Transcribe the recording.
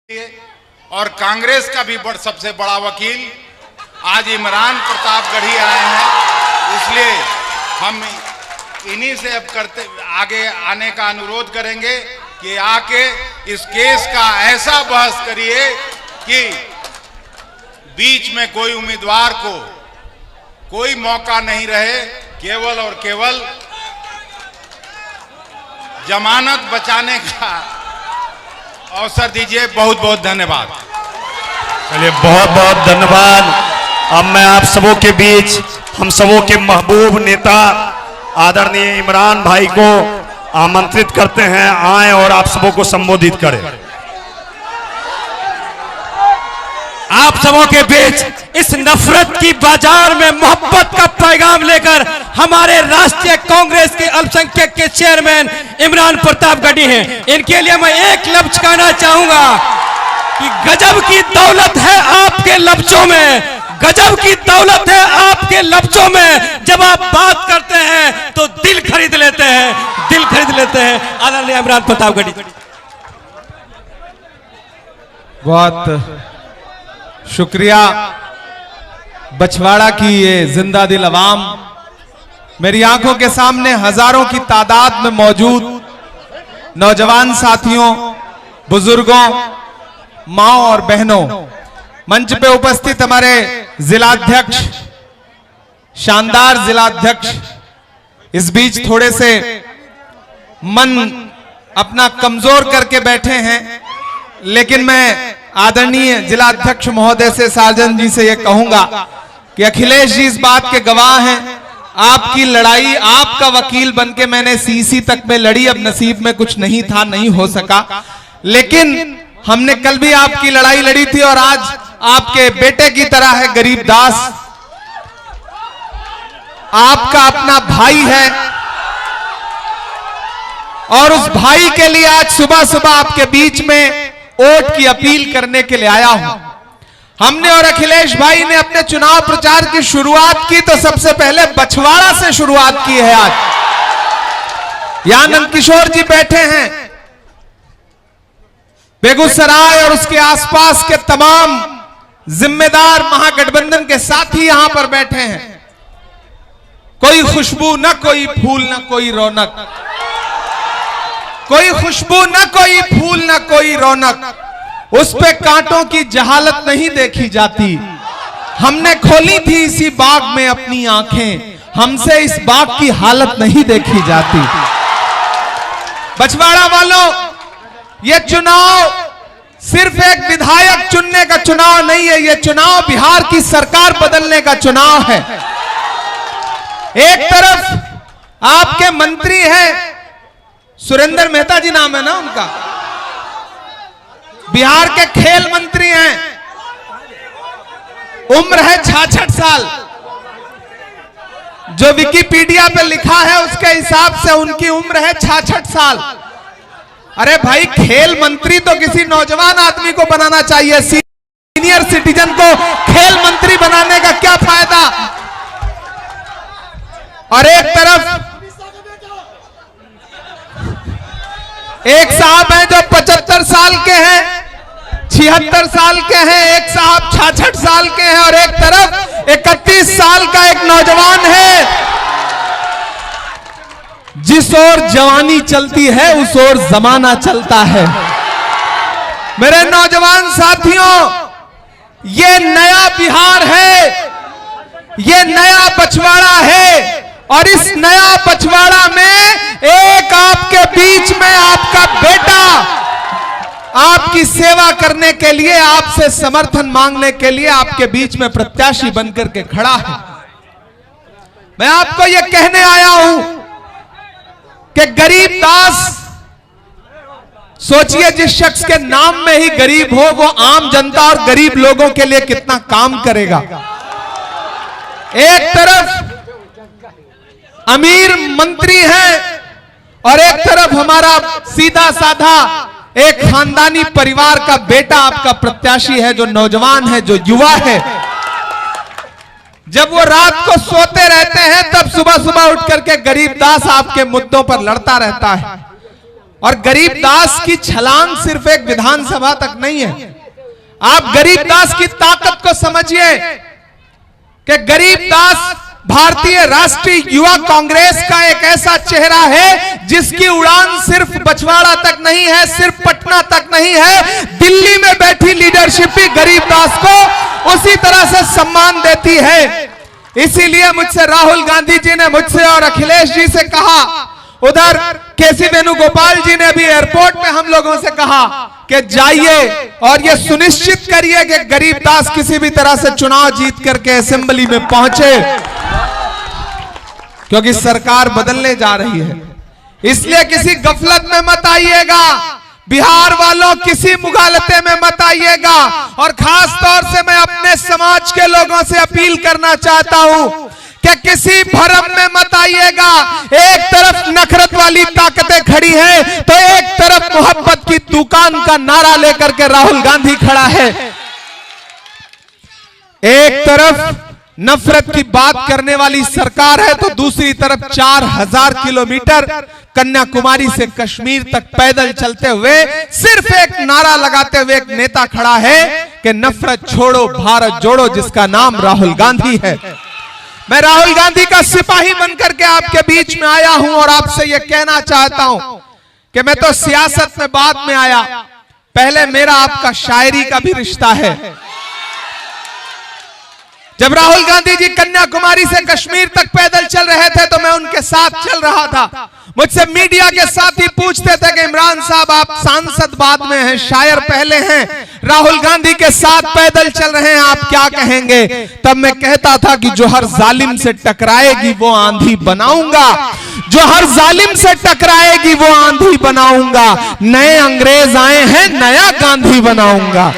और कांग्रेस का भी सबसे बड़ा वकील आज इमरान प्रतापगढ़ी आए हैं, इसलिए हम इन्हीं से अब आगे आने का अनुरोध करेंगे कि आके इस केस का ऐसा बहस करिए कि बीच में कोई उम्मीदवार को कोई मौका नहीं रहे, केवल और केवल जमानत बचाने का अवसर दीजिए। बहुत बहुत धन्यवाद। चलिए, बहुत बहुत धन्यवाद। अब मैं आप सबों के बीच हम सबों के महबूब नेता आदरणीय इमरान भाई को आमंत्रित करते हैं, आए और आप सबों को संबोधित करें। आप सबों के बीच इस नफरत की बाजार में मोहब्बत का पैगाम लेकर हमारे राष्ट्रीय कांग्रेस के अल्पसंख्यक के चेयरमैन इमरान प्रतापगढ़ी हैं। इनके लिए मैं एक लफ्ज कहना चाहूंगा कि गजब की दौलत है आपके लफ्जों में, गजब की दौलत है आपके लफ्जों में। जब आप बात करते हैं तो दिल खरीद लेते हैं, दिल खरीद लेते हैं। आदरणीय इमरान प्रतापगढ़ी। बहुत शुक्रिया बछवाड़ा की ये जिंदा दिल अवाम। मेरी आंखों के सामने हजारों की तादाद में मौजूद नौजवान साथियों, बुजुर्गों, माओ और बहनों, मंच पे उपस्थित हमारे जिलाध्यक्ष, शानदार जिलाध्यक्ष, इस बीच थोड़े से मन अपना कमजोर करके बैठे हैं, लेकिन मैं आदरणीय जिलाध्यक्ष महोदय से, सार्जन जी से यह कहूंगा कि अखिलेश जी इस बात के गवाह हैं। आपकी लड़ाई, आपका वकील बनके मैंने सीसी तक में लड़ी, अब नसीब में कुछ नहीं था, नहीं हो सका, लेकिन हमने कल भी आपकी लड़ाई लड़ी थी और आज आपके बेटे की तरह है गरीब दास, आपका अपना भाई है और उस भाई के लिए आज सुबह सुबह आपके बीच में वोट की अपील करने के लिए आया हूं। हमने और अखिलेश भाई ने अपने चुनाव प्रचार की शुरुआत की तो सबसे पहले बछवाड़ा से शुरुआत की है। आज यहां नंदकिशोर जी बैठे हैं, बेगूसराय और उसके आसपास के तमाम जिम्मेदार महागठबंधन के साथी यहां पर बैठे हैं। कोई खुशबू न कोई फूल न कोई रौनक, कोई खुशबू न कोई फूल न कोई रौनक, उस पे कांटों की जहालत नहीं देखी जाती। हमने खोली थी इसी बाग में अपनी आंखें, हमसे इस बाग की हालत नहीं देखी जाती। बछवाड़ा वालों, ये चुनाव सिर्फ एक विधायक चुनने का चुनाव नहीं है, ये चुनाव बिहार की सरकार बदलने का चुनाव है। एक तरफ आपके मंत्री हैं, सुरेंद्र मेहता जी नाम है ना उनका, बिहार के खेल मंत्री हैं, उम्र है 66 साल, जो विकिपीडिया पे लिखा है उसके हिसाब से उनकी उम्र है 66 साल। अरे भाई, खेल मंत्री तो किसी नौजवान आदमी को बनाना चाहिए, सीनियर सिटीजन को खेल मंत्री बनाने का क्या फायदा। और एक तरफ एक साहब हैं जो 75 साल के हैं, 76 साल के हैं, एक साहब 66 साल के हैं और एक तरफ 31 साल का एक नौजवान है। जिस ओर जवानी चलती है उस ओर जमाना चलता है। मेरे नौजवान साथियों, ये नया बिहार है, ये नया बछवाड़ा है और इस नया बछवाड़ा में एक आपके बीच में आपका बेटा आपकी सेवा करने के लिए, आपसे समर्थन मांगने के लिए आपके बीच में प्रत्याशी बनकर के खड़ा है। मैं आपको यह कहने आया हूं कि गरीब दास, सोचिए जिस शख्स के नाम में ही गरीब हो, वो आम जनता और गरीब लोगों के लिए कितना काम करेगा। एक तरफ अमीर मंत्री हैं और एक तरफ हमारा सीधा साधा एक खानदानी परिवार का बेटा आपका प्रत्याशी है, जो नौजवान है, जो युवा है। जब वो रात को सोते रहते हैं तब सुबह सुबह उठ करके गरीब दास आपके मुद्दों पर लड़ता रहता है। और गरीबदास की छलांग सिर्फ एक विधानसभा तक नहीं है। आप गरीबदास की ताकत को समझिए कि गरीबदास भारतीय राष्ट्रीय युवा कांग्रेस का एक ऐसा चेहरा है जिसकी उड़ान सिर्फ बछवाड़ा तक नहीं है, सिर्फ पटना तक नहीं है, दिल्ली में बैठी लीडरशिप भी गरीबदास को उसी तरह से सम्मान देती है। इसीलिए मुझसे राहुल गांधी जी ने मुझसे और अखिलेश जी से कहा, उधर केसी वेणुगोपाल जी ने भी एयरपोर्ट में हम लोगों से कहा कि जाइए और ये सुनिश्चित करिए कि गरीबदास किसी भी तरह से चुनाव जीत करके असेंबली में पहुंचे, क्योंकि सरकार बदलने जा रही है। इसलिए किसी गफलत में मत आइएगा, बिहार वालों किसी मुगालते में मत आइएगा। और खास तौर से मैं अपने समाज के लोगों से अपील करना चाहता हूं कि किसी भरम में मत आइएगा। एक तरफ नफरत वाली ताकतें खड़ी हैं तो एक तरफ मोहब्बत की दुकान का नारा लेकर के राहुल गांधी खड़ा है। एक तरफ नफरत की बात करने वाली सरकार है तो दूसरी तरफ 4000 किलोमीटर कन्याकुमारी से कश्मीर तक पैदल चलते हुए सिर्फ एक नारा लगाते हुए एक नेता खड़ा है कि नफरत छोड़ो भारत जोड़ो, जिसका नाम राहुल गांधी है। मैं राहुल गांधी का सिपाही बनकर के आपके बीच में आया हूं और आपसे यह कहना चाहता हूं कि मैं तो सियासत में बाद में आया, पहले मेरा आपका शायरी का भी रिश्ता है। जब राहुल गांधी जी कन्याकुमारी से कश्मीर तक पैदल चल रहे थे तो मैं उनके साथ चल रहा था। मुझसे मीडिया के साथी पूछते थे कि इमरान साहब आप सांसद बाद में हैं, शायर पहले हैं, राहुल गांधी के साथ पैदल चल रहे हैं, आप क्या कहेंगे? तब मैं कहता था कि जो हर जालिम से टकराएगी वो आंधी बनाऊंगा, जो हर जालिम से टकराएगी वो आंधी बनाऊंगा, नए अंग्रेज आए हैं नया गांधी बनाऊंगा।